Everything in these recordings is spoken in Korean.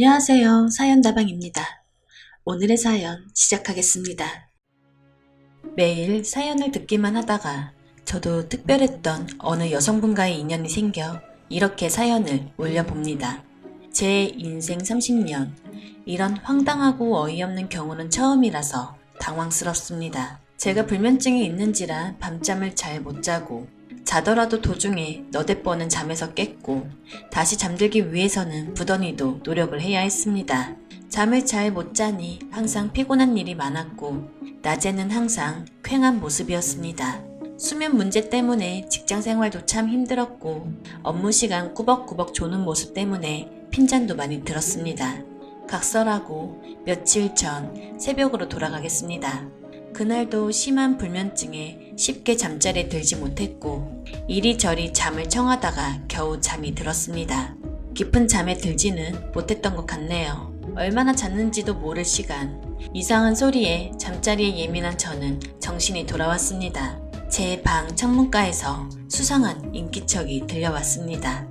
안녕하세요. 사연다방입니다. 오늘의 사연 시작하겠습니다. 매일 사연을 듣기만 하다가 저도 특별했던 어느 여성분과의 인연이 생겨 이렇게 사연을 올려봅니다. 제 인생 30년, 이런 황당하고 어이없는 경우는 처음이라서 당황스럽습니다. 제가 불면증이 있는지라 밤잠을 잘 못 자고 자더라도 도중에 너댓 뻔은 잠에서 깼고 다시 잠들기 위해서는 부단히도 노력을 해야 했습니다. 잠을 잘 못 자니 항상 피곤한 일이 많았고 낮에는 항상 퀭한 모습이었습니다. 수면 문제 때문에 직장 생활도 참 힘들었고 업무 시간 꾸벅꾸벅 조는 모습 때문에 핀잔도 많이 들었습니다. 각설하고 며칠 전 새벽으로 돌아가겠습니다. 그날도 심한 불면증에 쉽게 잠자리에 들지 못했고 이리저리 잠을 청하다가 겨우 잠이 들었습니다. 깊은 잠에 들지는 못했던 것 같네요. 얼마나 잤는지도 모를 시간, 이상한 소리에 잠자리에 예민한 저는 정신이 돌아왔습니다. 제 방 창문가에서 수상한 인기척이 들려왔습니다.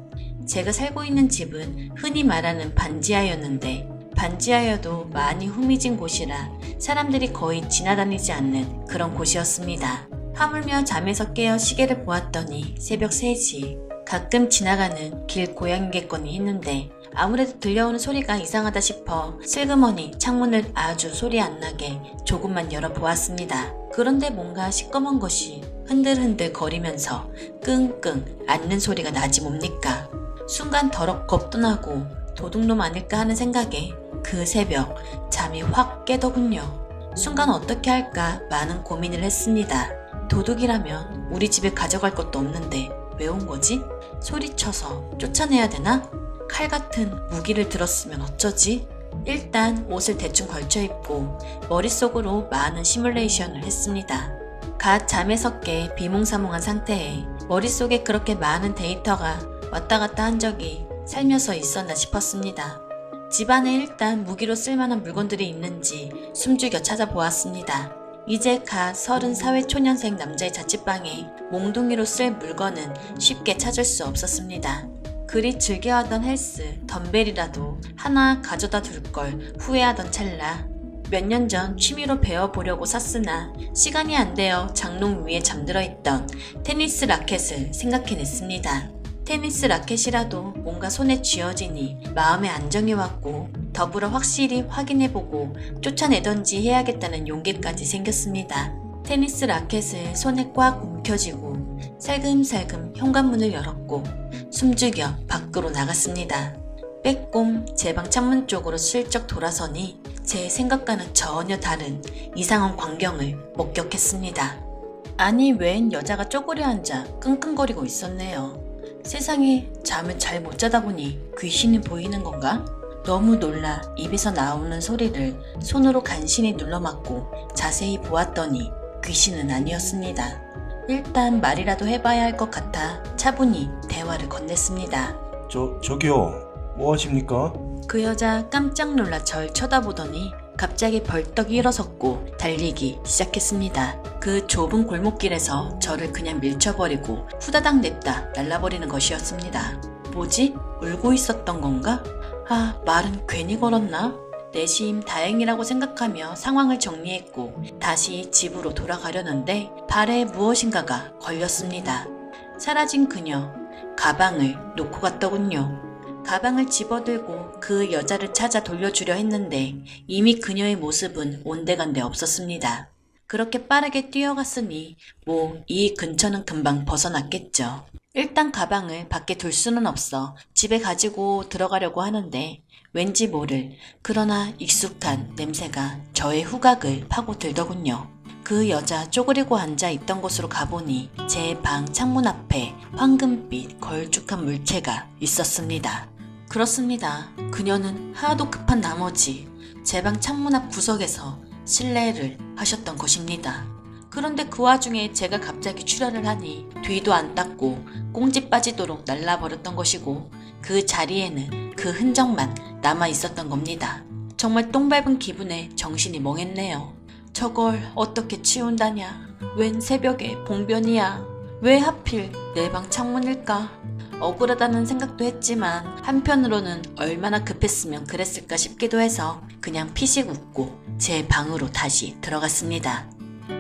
제가 살고 있는 집은 흔히 말하는 반지하였는데 반지하여도 많이 후미진 곳이라 사람들이 거의 지나다니지 않는 그런 곳이었습니다. 하물며 잠에서 깨어 시계를 보았더니 새벽 3시. 가끔 지나가는 길 고양이겠거니 했는데 아무래도 들려오는 소리가 이상하다 싶어 슬그머니 창문을 아주 소리 안 나게 조금만 열어보았습니다. 그런데 뭔가 시꺼먼 것이 흔들흔들 거리면서 끙끙 앓는 소리가 나지 뭡니까? 순간 더럽 겁도 나고 도둑놈 아닐까 하는 생각에 그 새벽 잠이 확 깨더군요. 순간 어떻게 할까 많은 고민을 했습니다. 도둑이라면 우리 집에 가져갈 것도 없는데 왜 온 거지? 소리쳐서 쫓아내야 되나? 칼 같은 무기를 들었으면 어쩌지? 일단 옷을 대충 걸쳐 입고 머릿속으로 많은 시뮬레이션을 했습니다. 갓 잠에서 깨 비몽사몽한 상태에 머릿속에 그렇게 많은 데이터가 왔다 갔다 한 적이 살면서 있었나 싶었습니다. 집안에 일단 무기로 쓸만한 물건들이 있는지 숨죽여 찾아보았습니다. 이제 갓 34회 초년생 남자의 자취방에 몽둥이로 쓸 물건은 쉽게 찾을 수 없었습니다. 그리 즐겨하던 헬스, 덤벨이라도 하나 가져다 둘 걸 후회하던 찰나 몇 년 전 취미로 배워보려고 샀으나 시간이 안 되어 장롱 위에 잠들어 있던 테니스 라켓을 생각해냈습니다. 테니스 라켓이라도 뭔가 손에 쥐어지니 마음의 안정이 왔고 더불어 확실히 확인해보고 쫓아내던지 해야겠다는 용기까지 생겼습니다. 테니스 라켓을 손에 꽉 움켜쥐고 살금살금 현관문을 열었고 숨죽여 밖으로 나갔습니다. 빼꼼 제 방 창문 쪽으로 슬쩍 돌아서니 제 생각과는 전혀 다른 이상한 광경을 목격했습니다. 아니 웬 여자가 쪼그려 앉아 끙끙거리고 있었네요. 세상에 잠을 잘 못 자다 보니 귀신이 보이는 건가? 너무 놀라 입에서 나오는 소리를 손으로 간신히 눌러맞고 자세히 보았더니 귀신은 아니었습니다. 일단 말이라도 해봐야 할 것 같아 차분히 대화를 건넸습니다. 저기요. 뭐 하십니까? 그 여자 깜짝 놀라 절 쳐다보더니 갑자기 벌떡 일어섰고 달리기 시작했습니다. 그 좁은 골목길에서 저를 그냥 밀쳐버리고 후다닥 냅다 날라버리는 것이었습니다. 뭐지? 울고 있었던 건가? 아, 말은 괜히 걸었나? 내심 다행이라고 생각하며 상황을 정리했고 다시 집으로 돌아가려는데 발에 무엇인가가 걸렸습니다. 사라진 그녀, 가방을 놓고 갔더군요. 가방을 집어들고 그 여자를 찾아 돌려주려 했는데 이미 그녀의 모습은 온데간데 없었습니다. 그렇게 빠르게 뛰어갔으니 뭐 이 근처는 금방 벗어났겠죠. 일단 가방을 밖에 둘 수는 없어 집에 가지고 들어가려고 하는데 왠지 모를 그러나 익숙한 냄새가 저의 후각을 파고들더군요. 그 여자 쪼그리고 앉아 있던 곳으로 가보니 제 방 창문 앞에 황금빛 걸쭉한 물체가 있었습니다. 그렇습니다. 그녀는 하도 급한 나머지 제 방 창문 앞 구석에서 실례를 하셨던 것입니다. 그런데 그 와중에 제가 갑자기 출혈을 하니 뒤도 안 닦고 꽁지 빠지도록 날라버렸던 것이고 그 자리에는 그 흔적만 남아 있었던 겁니다. 정말 똥 밟은 기분에 정신이 멍했네요. 저걸 어떻게 치운다냐? 웬 새벽에 봉변이야? 왜 하필 내 방 창문일까? 억울하다는 생각도 했지만 한편으로는 얼마나 급했으면 그랬을까 싶기도 해서 그냥 피식 웃고 제 방으로 다시 들어갔습니다.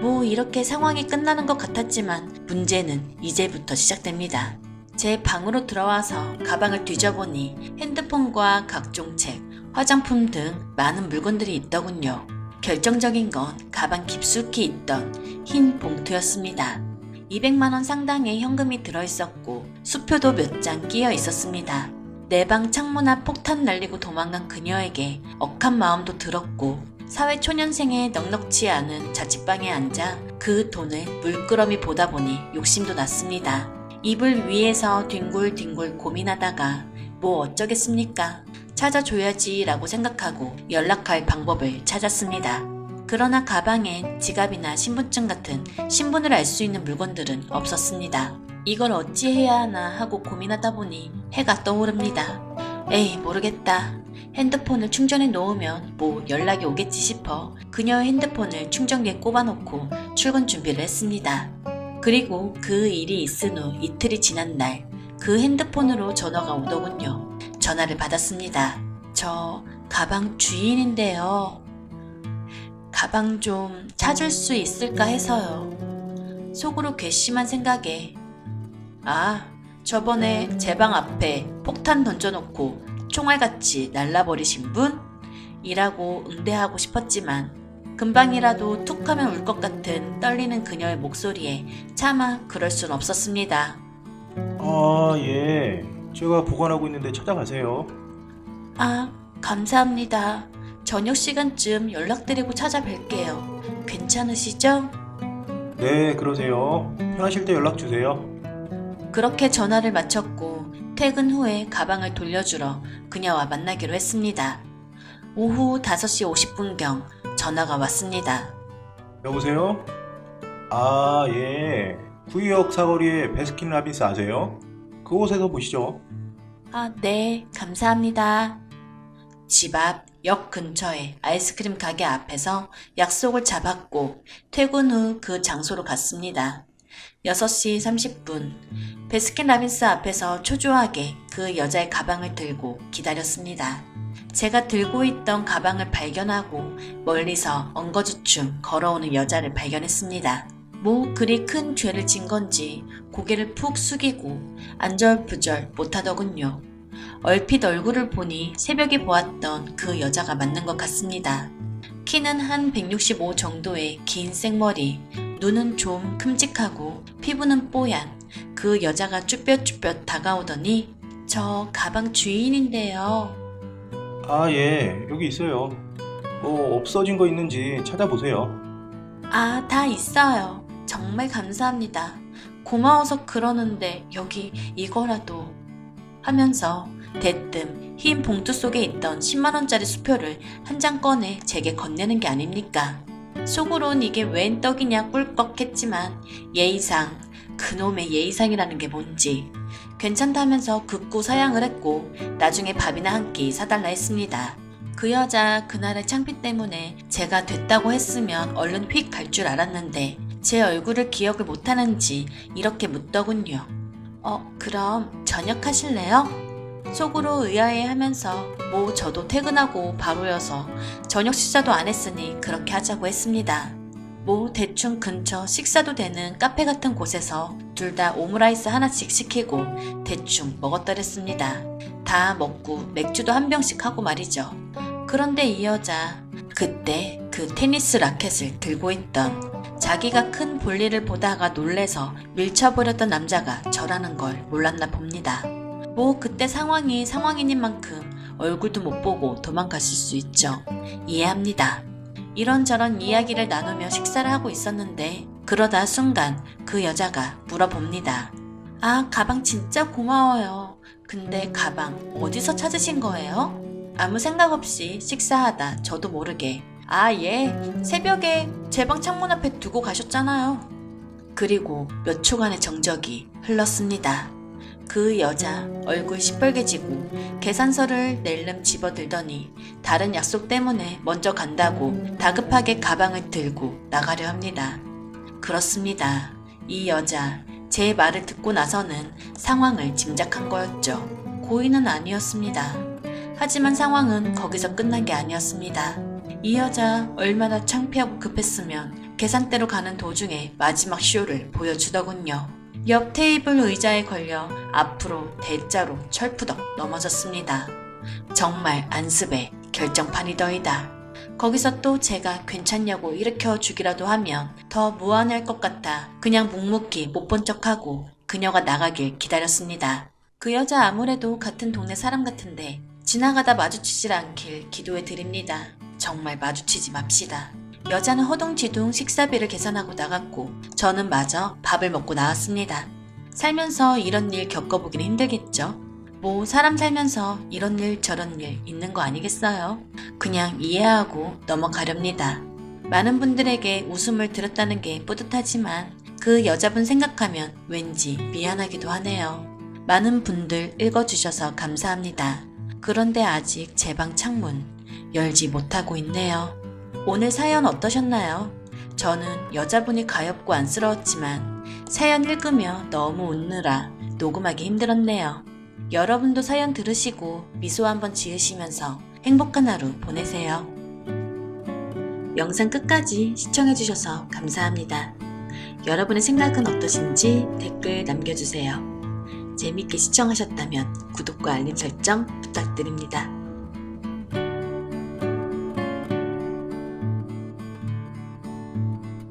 뭐 이렇게 상황이 끝나는 것 같았지만 문제는 이제부터 시작됩니다. 제 방으로 들어와서 가방을 뒤져보니 핸드폰과 각종 책, 화장품 등 많은 물건들이 있더군요. 결정적인 건 가방 깊숙이 있던 흰 봉투였습니다. 200만 원 상당의 현금이 들어있었고 수표도 몇 장 끼어 있었습니다. 내 방 창문 앞 폭탄 날리고 도망간 그녀에게 억한 마음도 들었고 사회초년생의 넉넉지 않은 자취방에 앉아 그 돈을 물끄러미 보다 보니 욕심도 났습니다. 이불 위에서 뒹굴뒹굴 고민하다가 뭐 어쩌겠습니까? 찾아줘야지 라고 생각하고 연락할 방법을 찾았습니다. 그러나 가방엔 지갑이나 신분증 같은 신분을 알 수 있는 물건들은 없었습니다. 이걸 어찌해야 하나 하고 고민하다 보니 해가 떠오릅니다. 에이 모르겠다. 핸드폰을 충전해 놓으면 뭐 연락이 오겠지 싶어 그녀의 핸드폰을 충전기에 꼽아놓고 출근 준비를 했습니다. 그리고 그 일이 있은 후 이틀이 지난 날 그 핸드폰으로 전화가 오더군요. 전화를 받았습니다. 저 가방 주인인데요. 가방 좀 찾을 수 있을까 해서요. 속으로 괘씸한 생각에 저번에 제 방 앞에 폭탄 던져놓고 총알같이 날라버리신 분? 이라고 응대하고 싶었지만 금방이라도 툭 하면 울 것 같은 떨리는 그녀의 목소리에 차마 그럴 순 없었습니다. 예. 제가 보관하고 있는데 찾아가세요. 감사합니다. 저녁 시간쯤 연락드리고 찾아뵐게요. 괜찮으시죠? 네, 그러세요. 편하실 때 연락 주세요. 그렇게 전화를 마쳤고 퇴근 후에 가방을 돌려주러 그녀와 만나기로 했습니다. 오후 5시 50분경 전화가 왔습니다. 여보세요? 예. 구의역 사거리에 베스킨라빈스 아세요? 그곳에서 보시죠. 네, 감사합니다. 집 앞 역 근처의 아이스크림 가게 앞에서 약속을 잡았고 퇴근 후 그 장소로 갔습니다. 6시 30분 베스킨라빈스 앞에서 초조하게 그 여자의 가방을 들고 기다렸습니다. 제가 들고 있던 가방을 발견하고 멀리서 엉거주춤 걸어오는 여자를 발견했습니다. 뭐 그리 큰 죄를 진 건지 고개를 푹 숙이고 안절부절 못하더군요. 얼핏 얼굴을 보니 새벽에 보았던 그 여자가 맞는 것 같습니다. 키는 한 165 정도의 긴 생머리, 눈은 좀 큼직하고 피부는 뽀얀 그 여자가 쭈뼛쭈뼛 다가오더니 저 가방 주인인데요. 예. 여기 있어요. 뭐 없어진 거 있는지 찾아보세요. 다 있어요. 정말 감사합니다. 고마워서 그러는데 여기 이거라도 하면서 대뜸 흰 봉투 속에 있던 10만원짜리 수표를 한 장 꺼내 제게 건네는 게 아닙니까? 속으론 이게 웬 떡이냐 꿀꺽했지만 예의상, 그놈의 예의상이라는 게 뭔지 괜찮다면서 극구 사양을 했고 나중에 밥이나 한 끼 사달라 했습니다. 그 여자 그날의 창피 때문에 제가 됐다고 했으면 얼른 휙 갈 줄 알았는데 제 얼굴을 기억을 못하는지 이렇게 묻더군요. 그럼 저녁 하실래요? 속으로 의아해하면서 뭐 저도 퇴근하고 바로여서 저녁 식사도 안 했으니 그렇게 하자고 했습니다. 뭐 대충 근처 식사도 되는 카페 같은 곳에서 둘 다 오므라이스 하나씩 시키고 대충 먹었더랬습니다. 다 먹고 맥주도 한 병씩 하고 말이죠. 그런데 이 여자 그때 그 테니스 라켓을 들고 있던 자기가 큰 볼일을 보다가 놀래서 밀쳐버렸던 남자가 저라는 걸 몰랐나 봅니다. 뭐 그때 상황이 상황이닌 만큼 얼굴도 못 보고 도망가실 수 있죠. 이해합니다. 이런저런 이야기를 나누며 식사를 하고 있었는데 그러다 순간 그 여자가 물어봅니다. 가방 진짜 고마워요. 근데 가방 어디서 찾으신 거예요? 아무 생각 없이 식사하다 저도 모르게 예, 새벽에 제 방 창문 앞에 두고 가셨잖아요. 그리고 몇 초간의 정적이 흘렀습니다. 그 여자 얼굴 시뻘개지고 계산서를 낼름 집어들더니 다른 약속 때문에 먼저 간다고 다급하게 가방을 들고 나가려 합니다. 그렇습니다. 이 여자 제 말을 듣고 나서는 상황을 짐작한 거였죠. 고의는 아니었습니다. 하지만 상황은 거기서 끝난 게 아니었습니다. 이 여자 얼마나 창피하고 급했으면 계산대로 가는 도중에 마지막 쇼를 보여주더군요. 옆 테이블 의자에 걸려 앞으로 대자로 철푸덕 넘어졌습니다. 정말 안습의 결정판이더이다. 거기서 또 제가 괜찮냐고 일으켜주기라도 하면 더 무안할 것 같아 그냥 묵묵히 못 본 척하고 그녀가 나가길 기다렸습니다. 그 여자 아무래도 같은 동네 사람 같은데 지나가다 마주치질 않길 기도해 드립니다. 정말 마주치지 맙시다. 여자는 허둥지둥 식사비를 계산하고 나갔고 저는 마저 밥을 먹고 나왔습니다. 살면서 이런 일 겪어보기는 힘들겠죠? 뭐 사람 살면서 이런 일 저런 일 있는 거 아니겠어요? 그냥 이해하고 넘어가렵니다. 많은 분들에게 웃음을 들었다는 게 뿌듯하지만 그 여자분 생각하면 왠지 미안하기도 하네요. 많은 분들 읽어주셔서 감사합니다. 그런데 아직 제 방 창문 열지 못하고 있네요. 오늘 사연 어떠셨나요? 저는 여자분이 가엾고 안쓰러웠지만 사연 읽으며 너무 웃느라 녹음하기 힘들었네요. 여러분도 사연 들으시고 미소 한번 지으시면서 행복한 하루 보내세요. 영상 끝까지 시청해주셔서 감사합니다. 여러분의 생각은 어떠신지 댓글 남겨주세요. 재밌게 시청하셨다면 구독과 알림 설정 부탁드립니다.